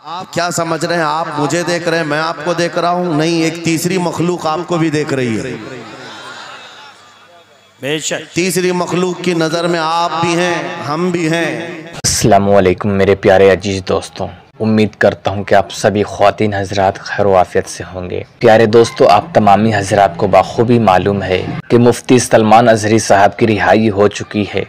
आप क्या समझ रहे हैं? आप मुझे देख रहे हैं, मैं आपको देख रहा हूं? नहीं, एक तीसरी मखलूक आपको भी देख रही है। बेशक तीसरी मखलूक की नज़र में आप भी हैं, हम भी हैं। अस्सलामु अलैकुम मेरे प्यारे अजीज दोस्तों, उम्मीद करता हूँ कि आप सभी ख्वातीन हजरात खैर आफियत से होंगे। प्यारे दोस्तों, आप तमामी हजरात को बाखूबी मालूम है कि मुफ्ती सलमान अजहरी साहब की रिहाई हो चुकी है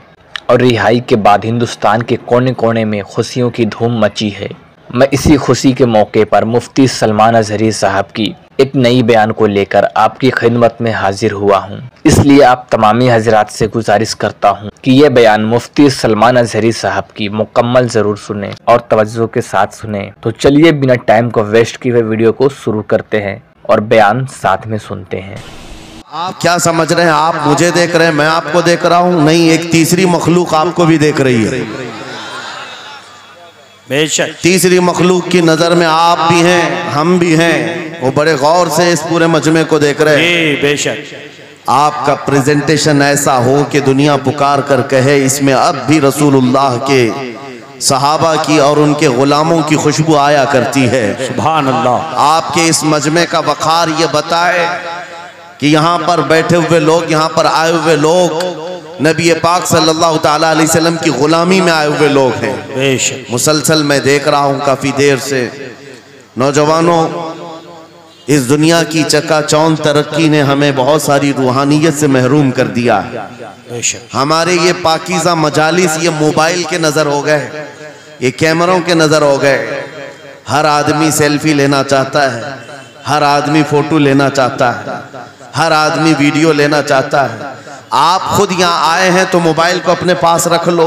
और रिहाई के बाद हिंदुस्तान के कोने कोने में खुशियों की धूम मची है। मैं इसी खुशी के मौके पर मुफ्ती सलमान अजहरी साहब की एक नई बयान को लेकर आपकी खिदमत में हाजिर हुआ हूँ। इसलिए आप तमामी हजरात से गुजारिश करता हूँ कि ये बयान मुफ्ती सलमान अजहरी साहब की मुकम्मल ज़रूर सुने और तवज्जो के साथ सुने। तो चलिए बिना टाइम को वेस्ट किए हुए वीडियो को शुरू करते हैं और बयान साथ में सुनते हैं। आप क्या समझ रहे हैं? आप मुझे देख रहे हैं, मैं आपको देख रहा हूँ? नहीं, एक तीसरी मखलूक आपको भी देख रही है। बेशक तीसरी मखलूक की नज़र में आप भी हैं, हम भी हैं। वो बड़े गौर से इस पूरे मजमे को देख रहे हैं। बेशक आपका प्रेजेंटेशन ऐसा हो कि दुनिया पुकार कर कहे इसमें अब भी रसूलुल्लाह के सहाबा की और उनके गुलामों की खुशबू आया करती है। सुभान अल्लाह। आपके इस मजमे का वक़ार ये बताए कि यहाँ पर बैठे हुए लोग, यहाँ पर आए हुए लोग नबी पाक सल्लल्लाहु ताला अलैहि वसल्लम की गुलामी में आए हुए लोग हैं। मुसलसल मैं देख रहा हूँ काफ़ी देर से, नौजवानों, इस दुनिया की चकाचौंध तरक्की ने हमें बहुत सारी रूहानियत से महरूम कर दिया है। हमारे ये पाकीज़ा मजालिस ये मोबाइल के नज़र हो गए, ये कैमरों के नज़र हो गए। हर आदमी सेल्फी लेना चाहता है, हर आदमी फ़ोटो लेना चाहता है, हर आदमी वीडियो लेना चाहता है। आप खुद यहाँ आए हैं तो मोबाइल को अपने पास रख लो,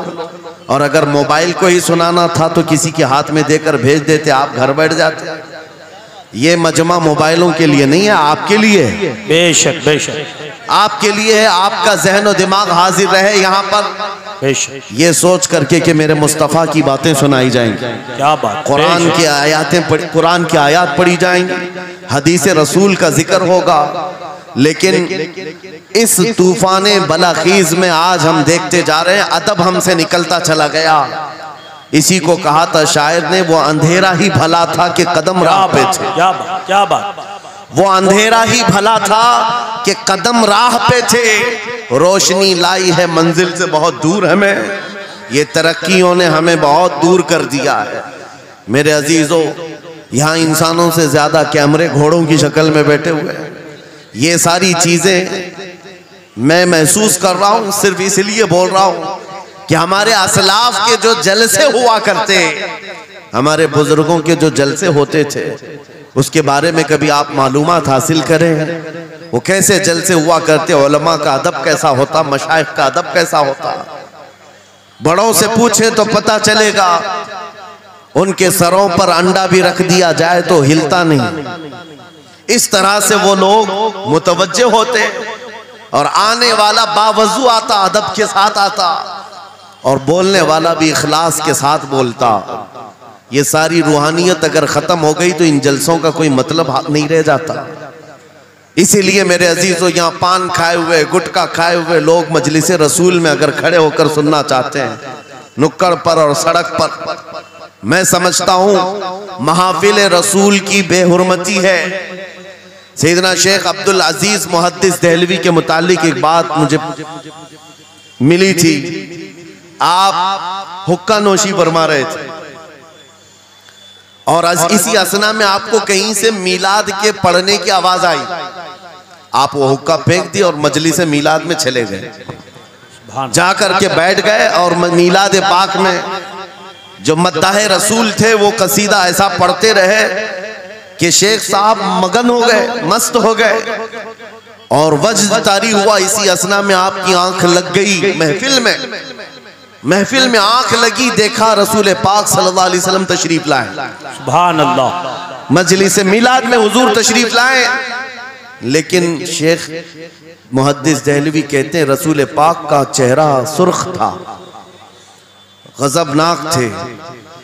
और अगर मोबाइल को ही सुनाना था तो किसी के हाथ में देकर भेज देते, आप घर बैठ जाते। ये मजमा मोबाइलों के लिए नहीं है, आपके लिए है। बेशक बेशक आपके लिए है। आपका जहन और दिमाग हाजिर रहे यहाँ पर, बेशक ये सोच करके कि मेरे मुस्तफ़ा की बातें सुनाई जाएंगी। क्या बात! कुरान की आयातें पढ़ी, कुरान की आयात पढ़ी जाएंगी, हदीस रसूल का जिक्र होगा। लेकिन इस तूफाने बलाखीज में आज हम देखते जा रहे हैं अदब हमसे निकलता चला गया। इसी को कहा था शायर ने, वो अंधेरा ही भला था कि कदम राह पे थे। क्या बात! वो अंधेरा ही भला था कि कदम राह पे थे, रोशनी लाई है मंजिल से बहुत दूर हमें। ये तरक्कियों ने हमें बहुत दूर कर दिया है। मेरे अजीजों, यहाँ इंसानों से ज्यादा कैमरे घोड़ों की शक्ल में बैठे हुए हैं। ये सारी चीजें मैं महसूस कर रहा हूँ, सिर्फ इसलिए बोल रहा हूँ कि हमारे असलाफ के जो जलसे हुआ करते, हमारे बुजुर्गों के जो जलसे होते थे, उसके बारे में कभी आप मालूमात हासिल करें। वो कैसे जलसे हुआ करते, उलमा का अदब कैसा होता, मशाइख का अदब कैसा होता। बड़ों से पूछें तो पता चलेगा, उनके सरों पर अंडा भी रख दिया जाए तो हिलता नहीं। इस तरह से वो लोग मुतवज्जे होते, और आने वाला बावजू आता, अदब के साथ आता, और बोलने वाला भी इखलास के साथ बोलता। ये सारी रूहानियत अगर ख़त्म हो गई तो इन जलसों का कोई मतलब नहीं रह जाता। इसीलिए मेरे अजीजों, यहाँ पान खाए हुए, गुटखा खाए हुए लोग मजलिस रसूल में अगर खड़े होकर सुनना चाहते हैं, नुक्कड़ पर और सड़क पर, मैं समझता हूँ महफिल रसूल की बेहुरमती है। सैयदना शेख अब्दुल अजीज मुहद्दिस देहलवी के मुतालिक एक बात मुझे मिली थी। आप हुक्का नोशी फरमा रहे थे, और इसी असना में आपको कहीं से मीलाद के पढ़ने की आवाज आई। आप वो हुक्का फेंक दी और मजलिस मीलाद में चले गए, जाकर के बैठ गए, और मीलाद पाक में जो मद्दाह रसूल थे वो कसीदा ऐसा पढ़ते रहे कि शेख साहब मगन हो गए, मस्त हो गए, और वज्द तारी हुआ। इसी असना में आपकी आंख लग गई महफिल में आंख लगी, देखा रसूल पाक सल्लल्लाहु अलैहि वसल्लम तशरीफ लाए। सुभान अल्लाह। मजलिस मिलाद में हुजूर तशरीफ लाए, लेकिन शेख मुहद्दिस देहलवी कहते हैं रसूल पाक का चेहरा सुर्ख था, गजबनाक थे।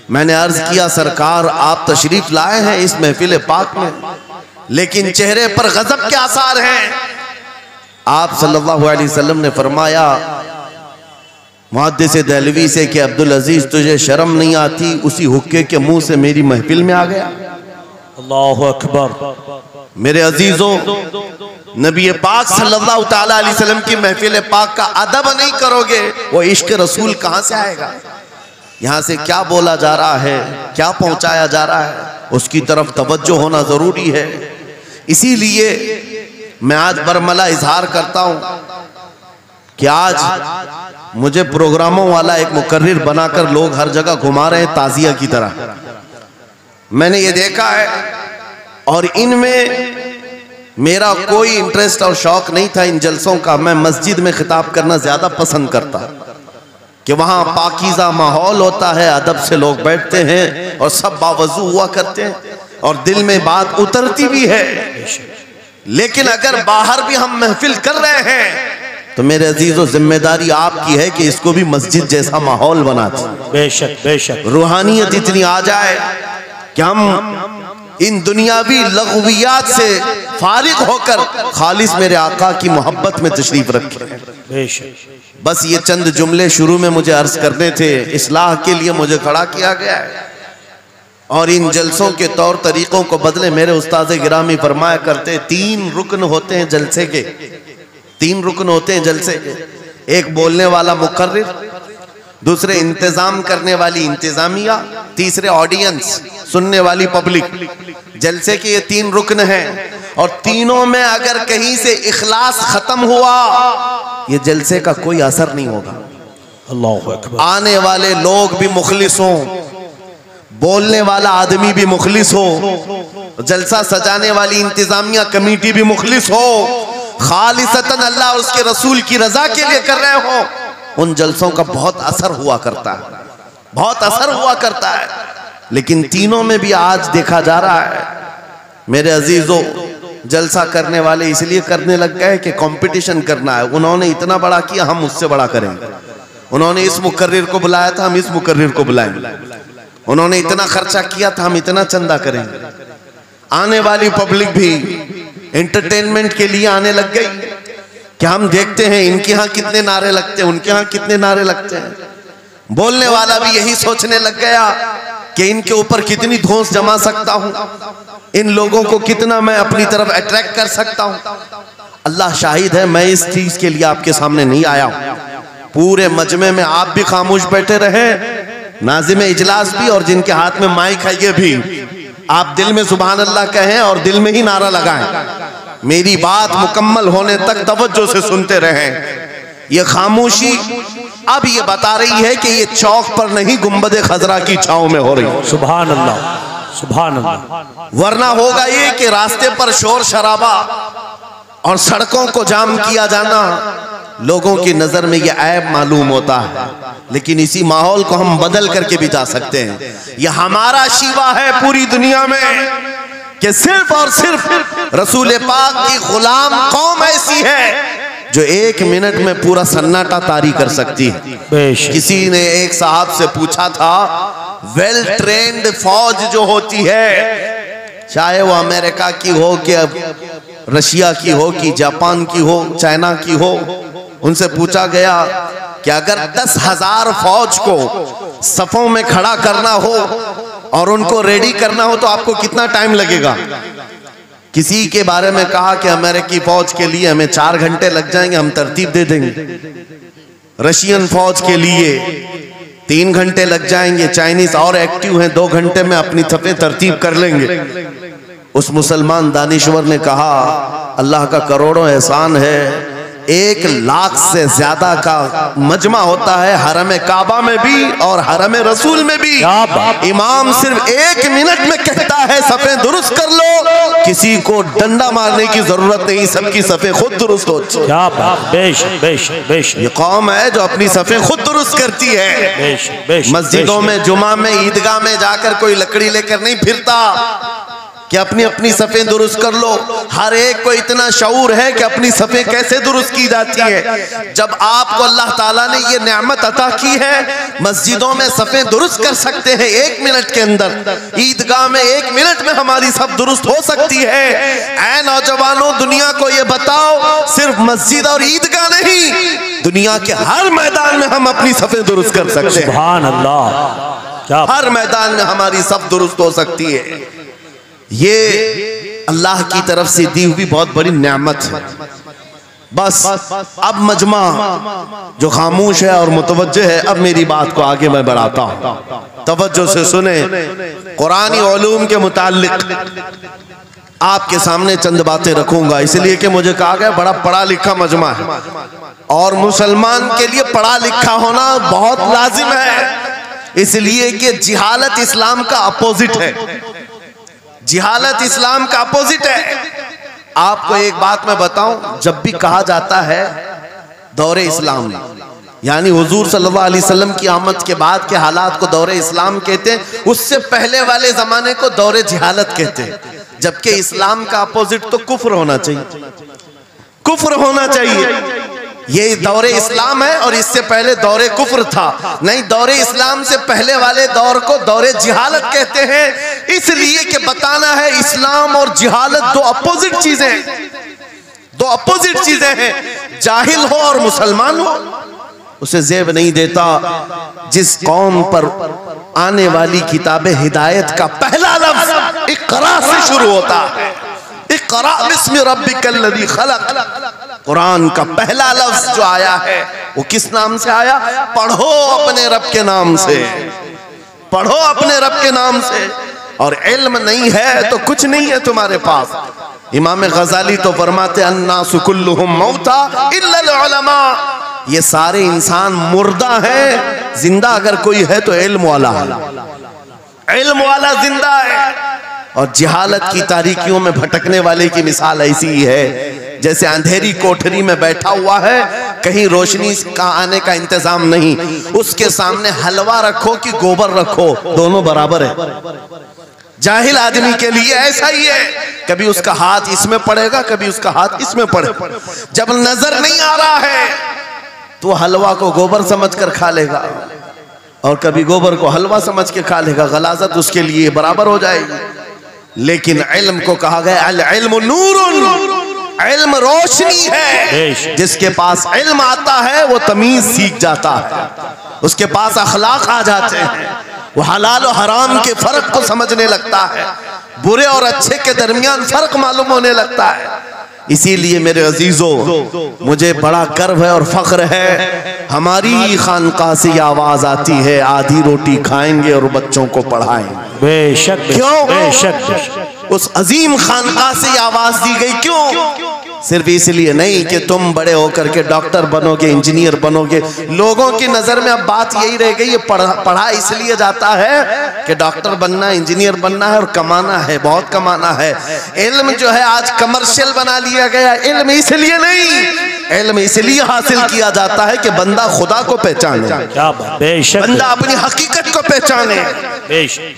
मैंने अर्ज किया, सरकार आप तशरीफ लाए हैं इस महफिल पाक में, लेकिन चेहरे पर गजब के आसार हैं। आप सल्लल्लाहु अलैहि वसल्लम ने फरमाया मुहद्दिस दहलवी से कि अब्दुल अजीज तुझे शर्म नहीं आती, उसी हुक्के के मुंह से मेरी महफिल में आ गया। अल्लाहु अकबर। मेरे अजीजों, नबी पाक सल्लल्लाहु ताला अलैहि वसल्लम की महफिल पाक का अदब नहीं करोगे, वो इश्क रसूल कहां से आएगा? यहाँ से क्या बोला जा रहा है, क्या पहुंचाया जा रहा है, उसकी तरफ तवज्जो होना जरूरी है। इसीलिए मैं आज बरमला इजहार करता हूं कि आज मुझे प्रोग्रामों वाला एक मुकर्रिर बनाकर लोग हर जगह घुमा रहे हैं ताजिया की तरह। मैंने ये देखा है और इनमें मेरा कोई इंटरेस्ट और शौक नहीं था इन जलसों का। मैं मस्जिद में खिताब करना ज्यादा पसंद करता कि वहां पाकीज़ा माहौल होता है, अदब से लोग बैठते हैं और सब बावजू हुआ करते हैं और दिल में बात उतरती भी है। लेकिन अगर बाहर भी हम महफिल कर रहे हैं तो मेरे अजीजों, जिम्मेदारी आपकी है कि इसको भी मस्जिद जैसा माहौल बना दें। बेशक बेशक। रूहानियत इतनी आ जाए कि हम इन दुनियावी लग़वियात से फारिग होकर खालिस मेरे आका की मोहब्बत में तशरीफ रखें। बेशक। बस ये चंद जुमले शुरू में मुझे अर्ज करने थे, इस्लाह के लिए मुझे खड़ा किया गया है और इन जलसों के तौर तरीकों को बदले। मेरे उस्ताद गिरामी फरमाया करते, 3 रुकन होते हैं जलसे के, 3 रुकन होते हैं जलसे के। एक बोलने वाला मुकर्रिर, दूसरे इंतजाम करने वाली इंतजामिया, तीसरे ऑडियंस सुनने वाली पब्लिक। जलसे के ये 3 रुकन हैं और तीनों में अगर कहीं से इखलास खत्म हुआ ये जलसे का कोई असर नहीं होगा। अल्लाहु अकबर। आने वाले लोग भी मुखलिस हों, बोलने वाला आदमी भी मुखलिस हो, जलसा सजाने वाली इंतजामिया कमेटी भी मुखलिस हो, खालिसतन अल्लाह और उसके रसूल की रजा के लिए कर रहे हो, उन जलसों का बहुत असर हुआ करता है, बहुत असर हुआ करता है। लेकिन तीनों में भी आज देखा जा रहा है मेरे अजीजों, जलसा करने वाले इसलिए करने लग गए कि कंपटीशन करना है। उन्होंने इतना बड़ा किया, हम उससे बड़ा करेंगे। उन्होंने इस मुकर्रिर को बुलाया था, हम इस मुकर्रिर को बुलाएंगे। उन्होंने इतना खर्चा किया था, हम इतना चंदा करेंगे। आने वाली पब्लिक भी एंटरटेनमेंट के लिए आने लग गई कि हम देखते हैं इनके यहाँ कितने नारे लगते हैं, उनके यहाँ कितने नारे लगते हैं। बोलने वाला भी यही सोचने लग गया कि इनके ऊपर कितनी धौंस जमा सकता हूं, इन लोगों को कितना मैं अपनी तरफ अट्रैक्ट कर सकता हूं। अल्लाह शाहिद है, मैं इस चीज के लिए आपके सामने नहीं आया हूं। पूरे मजमे में आप भी खामोश बैठे रहे, नाज़िम इजलास भी और जिनके हाथ में माइक है ये भी, आप दिल में सुभान अल्लाह कहें और दिल में ही नारा लगाएं। मेरी बात मुकम्मल होने तक तवज्जो से सुनते रहें। ये खामोशी अब ये बता रही है कि ये चौक पर नहीं, गुंबद खजरा की छांव में हो रही। सुभान अल्लाह, सुभान अल्लाह। वरना होगा ये कि रास्ते पर शोर शराबा और सड़कों को जाम किया जाना लोगों की नजर में ये ऐब मालूम होता है। लेकिन इसी माहौल को हम बदल करके भी जा सकते हैं। यह हमारा शिवा है पूरी दुनिया में कि सिर्फ और सिर्फ रसूल पाक की गुलाम कौम ऐसी है जो 1 मिनट में पूरा सन्नाटा तारी कर सकती है। किसी ने एक साहब से पूछा था, वेल ट्रेन्ड फौज जो होती है, चाहे वो अमेरिका की हो कि रशिया की हो कि जापान की हो, चाइना की हो, उनसे पूछा गया कि अगर 10,000 फौज को सफों में खड़ा करना हो और उनको रेडी करना हो तो आपको कितना टाइम लगेगा? किसी के बारे में कहा कि अमेरिकी फौज के लिए हमें 4 घंटे लग जाएंगे, हम तरतीब दे देंगे। रशियन फौज के लिए 3 घंटे लग जाएंगे, चाइनीज और एक्टिव हैं, 2 घंटे में अपनी सफे तरतीब कर लेंगे। उस मुसलमान दानिश्वर ने कहा, अल्लाह का करोड़ों एहसान है, 1 लाख से ज्यादा का मजमा होता है हरम काबा में भी और हरम रसूल में भी। इमाम सिर्फ 1 मिनट में कहता है सफे दुरुस्त कर लो, किसी को डंडा मारने की जरूरत नहीं, सबकी सफे खुद दुरुस्त हो। क्या बात, बेश बेश बेश। ये कौम है जो अपनी सफे खुद दुरुस्त करती है। बेश बेश। मस्जिदों में, जुमा में, ईदगाह में जाकर कोई लकड़ी लेकर नहीं फिरता। कि अपनी अपनी सफ़ें दुरुस्त कर लो। हर एक को इतना शऊर है कि अपनी सफ़ें कैसे दुरुस्त की जाती है। जब आपको अल्लाह ताला ने ये नेमत अता की है, मस्जिदों में सफ़ें दुरुस्त कर सकते हैं 1 मिनट के अंदर, ईदगाह में 1 मिनट में हमारी सब दुरुस्त हो सकती है। ऐ नौजवानों, दुनिया को ये बताओ, सिर्फ मस्जिद और ईदगाह नहीं, दुनिया के हर मैदान में हम अपनी सफ़ें दुरुस्त कर सकते हैं। सुभान अल्लाह। हर मैदान में हमारी सब दुरुस्त हो सकती है। ये अल्लाह की तरफ से दी हुई बहुत बड़ी नेमत है। बस अब मजमा जो खामोश है और मुतवज्जे है, अब मेरी बात को आगे मैं बढ़ाता हूँ, तवज्जो से सुने। कुरानी उलूम के मुताल्लिक आपके सामने चंद बातें रखूंगा, इसलिए कि मुझे कहा गया बड़ा पढ़ा लिखा मजमा है और मुसलमान के लिए पढ़ा लिखा होना बहुत लाजिम है, इसलिए कि जिहालत इस्लाम का अपोजिट है। जिहालत इस्लाम का अपोजिट है। आपको एक बात मैं बताऊं, जब भी कहा जाता है दौरे इस्लाम, यानी हुजूर सल्लल्लाहु अलैहि वसल्लम की आमद के बाद के हालात को दौरे इस्लाम कहते हैं, उससे पहले वाले जमाने को दौरे जिहालत कहते हैं। जबकि इस्लाम का अपोजिट तो कुफ्र होना चाहिए, कुफ्र होना चाहिए। ये दौरे इस्लाम है और इससे पहले दौरे कुफ्र था। नहीं, दौरे इस्लाम से पहले वाले दौर को दौरे जिहालत कहते हैं, इसलिए कि बताना है इस्लाम और जिहालत दो अपोजिट चीजें, दो अपोजिट चीजें हैं। जाहिल हो और मुसलमान हो, उसे ज़ेब नहीं देता। जिस कौम पर आने वाली किताबे हिदायत का पहला लफ्ज इक़रा से शुरू होता है, इक़रा बिस्मि रब्बिकल लज़ी खलक़, कुरान का पहला लफ्ज जो आया है वो किस नाम से आया? पढ़ो अपने रब के नाम से, पढ़ो अपने रब के नाम से। और इल्म नहीं है तो कुछ नहीं है तुम्हारे पास। इमाम गजाली तो फरमाते अन्नासु कुल्लुहुम मौता इल्लल उलमा, ये सारे इंसान मुर्दा है, जिंदा अगर कोई है तो इल्म वाला है, इल्म वाला जिंदा है। और जिहालत की तारीकियों में भटकने वाले की मिसाल ऐसी ही है जैसे अंधेरी कोठरी में बैठा हुआ है, कहीं रोशनी का आने का इंतजाम नहीं, उसके सामने हलवा रखो कि गोबर रखो, दोनों बराबर है। जाहिल आदमी के लिए ऐसा ही है, कभी उसका हाथ इसमें पड़ेगा, कभी उसका हाथ इसमें पड़ेगा। जब नजर नहीं आ रहा है तो हलवा को गोबर समझकर खा लेगा और कभी गोबर को हलवा समझ के खा लेगा, गलाजत उसके लिए बराबर हो जाएगी। लेकिन इल्म को कहा गया अल इल्मु नूरुन, इल्म रोशनी है। जिसके पास इल्म आता है वो तमीज सीख जाता है, उसके पास अखलाक आ जाते हैं, वो हलाल और हराम के फर्क को समझने लगता है, बुरे और अच्छे के दरमियान फर्क मालूम होने लगता है। इसीलिए मेरे अजीजों, मुझे बड़ा गर्व है और फख्र है, हमारी खानकाह से ये आवाज आती है आधी रोटी खाएंगे और बच्चों को पढ़ाएंगे। बेशक, क्यों? बेशक। उस अजीम खानकाह से आवाज दी गई, क्यों? सिर्फ इसलिए नहीं कि तुम बड़े होकर के डॉक्टर बनोगे, इंजीनियर बनोगे। लोगों की नजर में अब बात यही रह गई, ये पढ़ा इसलिए जाता है कि डॉक्टर बनना, इंजीनियर बनना है और कमाना है, बहुत कमाना है। इल्म जो है आज कमर्शियल बना लिया गया। इल्म इसलिए नहीं, इल्म इसलिए हासिल किया जाता है कि बंदा खुदा को पहचाने, बंदा अपनी हकीकत को पहचाने,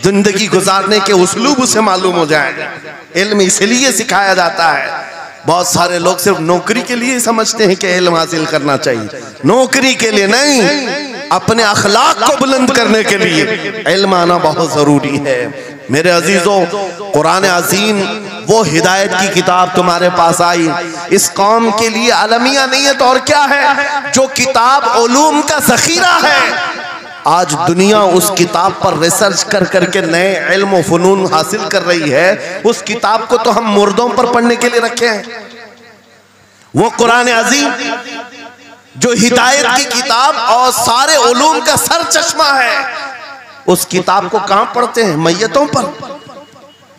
जिंदगी गुजारने के उस्लूब उसे मालूम हो जाए। इल्म इसलिए सिखाया जाता है। बहुत सारे लोग सिर्फ नौकरी के लिए समझते हैं कि इल्म हासिल करना चाहिए, नौकरी के लिए नहीं, अपने अखलाक को बुलंद करने के लिए इल्म आना बहुत जरूरी है। मेरे अजीजों, कुरान अज़ीम वो हिदायत की किताब तुम्हारे पास आई, इस कौम के लिए अलमिया नहीं है तो और क्या है, जो किताब उलूम का ज़ख़ीरा है। आज दुनिया उस किताब पर रिसर्च कर करके नए इल्म व फ़नून हासिल कर रही है। उस किताब को तो हम मुर्दों पर पढ़ने के लिए रखे हैं। वो कुरान अज़ीम जो हिदायत की किताब और सारे उलूम का सर चश्मा है, उस किताब को कहां पढ़ते हैं? मैयतों पर।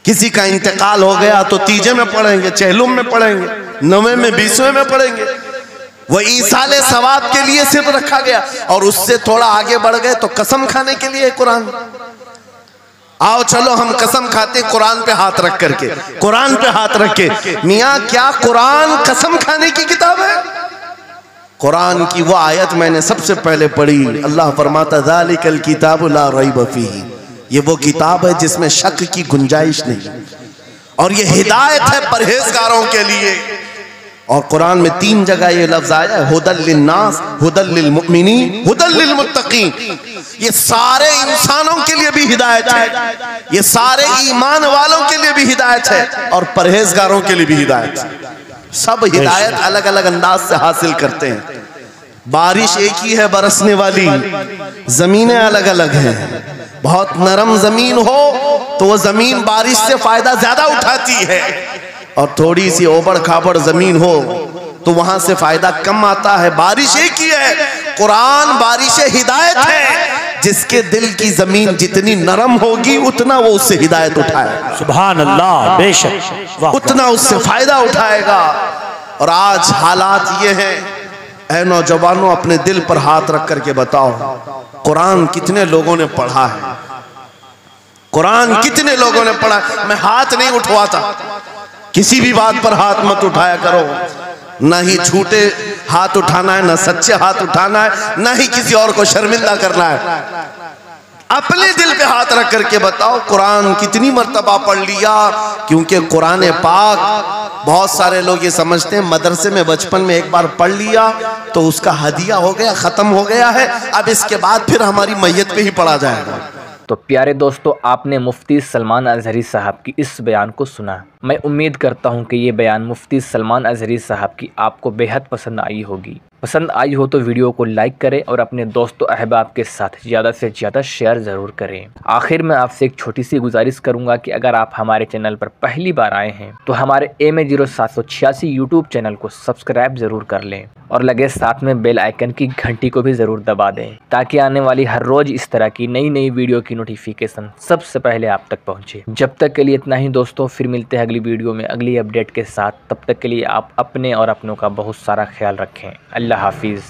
किसी का इंतकाल हो गया तो तीजे में पढ़ेंगे, चहलुम में पढ़ेंगे, 9वें में 20वें में पढ़ेंगे। वो ईसाले सवाब के लिए सिर्फ रखा गया। और उससे थोड़ा आगे बढ़ गए तो कसम खाने के लिए कुरान। आओ चलो हम कसम खाते कुरान पे हाथ रख करके, कुरान पे हाथ रख के। मियाँ क्या कुरान कसम खाने की किताब है? कुरान की वो आयत मैंने सबसे पहले पढ़ी, अल्लाह फरमाता ज़ालिकल किताबु ला रैब फीही, ये वो किताब है जिसमें शक की गुंजाइश नहीं। और ये हिदायत है परहेजगारों के लिए। और कुरान में 3 जगह ये लफ्ज आया है, हुदल लिन्नास, हुदल लिलमुमिनीन, हुदल लिलमुत्तकीन। ये सारे इंसानों के लिए भी हिदायत है, ये सारे ईमान वालों के लिए भी हिदायत है और परहेजगारों के लिए भी हिदायत है। सब हिदायत अलग अलग अंदाज से हासिल करते हैं। बारिश एक ही है बरसने वाली, जमीनें अलग अलग हैं। बहुत नरम जमीन हो तो वो जमीन बारिश से फायदा ज्यादा उठाती है, और थोड़ी सी ओबड़ खाबड़ जमीन हो तो वहां से फायदा कम आता है। बारिश एक ही है, कुरान बारिश हिदायत है। जिसके दिल की जमीन जितनी नरम होगी उतना वो उससे हिदायत उठाएगा। सुभान अल्लाह, बेशक, उतना उससे फायदा उठाएगा। और आज हालात ये हैं, ऐ नौजवानों अपने दिल पर हाथ रख करके बताओ, कुरान कितने लोगों ने पढ़ा है? कुरान कितने लोगों ने पढ़ा? मैं हाथ नहीं उठवाता, किसी भी बात पर हाथ मत उठाया करो। ना ही झूठे हाथ उठाना है, ना सच्चे हाथ उठाना है, ना ही किसी और को शर्मिंदा करना है। अपने दिल पे हाथ रख करके बताओ कुरान कितनी मर्तबा पढ़ लिया। क्योंकि कुरान पाक, बहुत सारे लोग ये समझते हैं मदरसे में बचपन में एक बार पढ़ लिया तो उसका हदिया हो गया, खत्म हो गया है, अब इसके बाद फिर हमारी मैयत पे ही पढ़ा जाएगा। तो प्यारे दोस्तों, आपने मुफ्ती सलमान अजहरी साहब की इस बयान को सुना। मैं उम्मीद करता हूं कि ये बयान मुफ्ती सलमान अजहरी साहब की आपको बेहद पसंद आई होगी। पसंद आई हो तो वीडियो को लाइक करें और अपने दोस्तों अहबाब के साथ ज़्यादा से ज़्यादा शेयर ज़रूर करें। आखिर में आपसे एक छोटी सी गुजारिश करूंगा कि अगर आप हमारे चैनल पर पहली बार आए हैं तो हमारे MA0786 यूट्यूब चैनल को सब्सक्राइब ज़रूर कर लें और लगे साथ में बेल आइकन की घंटी को भी ज़रूर दबा दें, ताकि आने वाली हर रोज़ इस तरह की नई नई वीडियो की नोटिफिकेशन सबसे पहले आप तक पहुँचे। जब तक के लिए इतना ही दोस्तों, फिर मिलते हैं अगली वीडियो में अगली अपडेट के साथ। तब तक के लिए आप अपने और अपनों का बहुत सारा ख्याल रखें। अल्लाह हाफिज़।